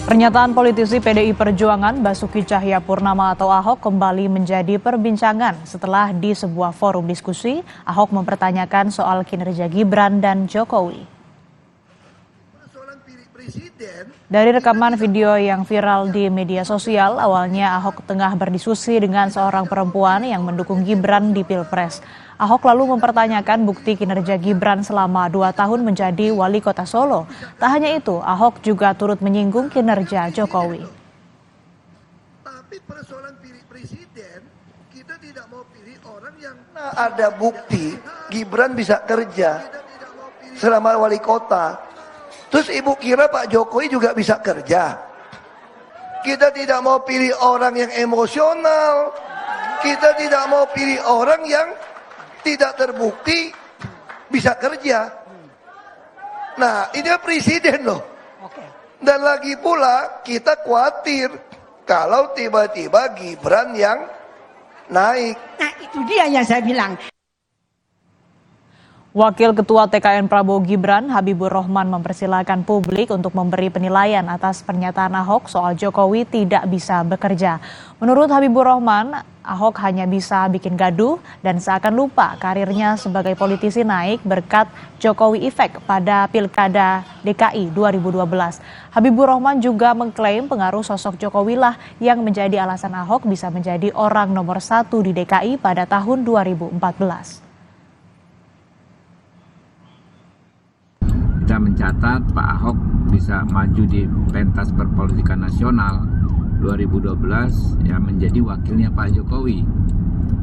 Pernyataan politisi PDI Perjuangan Basuki Cahayapurnama atau Ahok kembali menjadi perbincangan setelah di sebuah forum diskusi Ahok mempertanyakan soal kinerja Gibran dan Jokowi. Dari rekaman video yang viral di media sosial, awalnya Ahok tengah berdiskusi dengan seorang perempuan yang mendukung Gibran di Pilpres. Ahok lalu mempertanyakan bukti kinerja Gibran selama 2 tahun menjadi wali kota Solo. Tak hanya itu, Ahok juga turut menyinggung kinerja Jokowi. Tapi persoalan pilih presiden, kita tidak mau pilih orang yang ada bukti Gibran bisa kerja selama wali kota. Terus ibu kira Pak Jokowi juga bisa kerja? Kita tidak mau pilih orang yang emosional. Kita tidak mau pilih orang yang tidak terbukti bisa kerja. Nah, ini presiden loh. Dan lagi pula kita khawatir kalau tiba-tiba Gibran yang naik. Nah, itu dia yang saya bilang. Wakil Ketua TKN Prabowo Gibran, Habibur Rahman mempersilahkan publik untuk memberi penilaian atas pernyataan Ahok soal Jokowi tidak bisa bekerja. Menurut Habibur Rahman, Ahok hanya bisa bikin gaduh dan seakan lupa karirnya sebagai politisi naik berkat Jokowi Efek pada Pilkada DKI 2012. Habibur Rahman juga mengklaim pengaruh sosok Jokowi lah yang menjadi alasan Ahok bisa menjadi orang nomor 1 di DKI pada tahun 2014. Kita mencatat Pak Ahok bisa maju di pentas perpolitikan nasional 2012 ya menjadi wakilnya Pak Jokowi.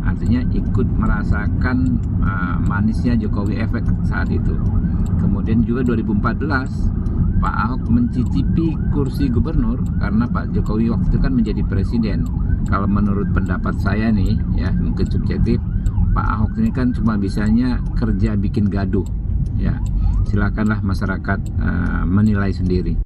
Artinya ikut merasakan manisnya Jokowi Efek saat itu. Kemudian juga 2014 Pak Ahok mencicipi kursi gubernur karena Pak Jokowi waktu itu kan menjadi presiden. Kalau menurut pendapat saya nih ya mungkin subjektif, Pak Ahok ini kan cuma bisanya kerja bikin gaduh. Ya, silakanlah masyarakat menilai sendiri.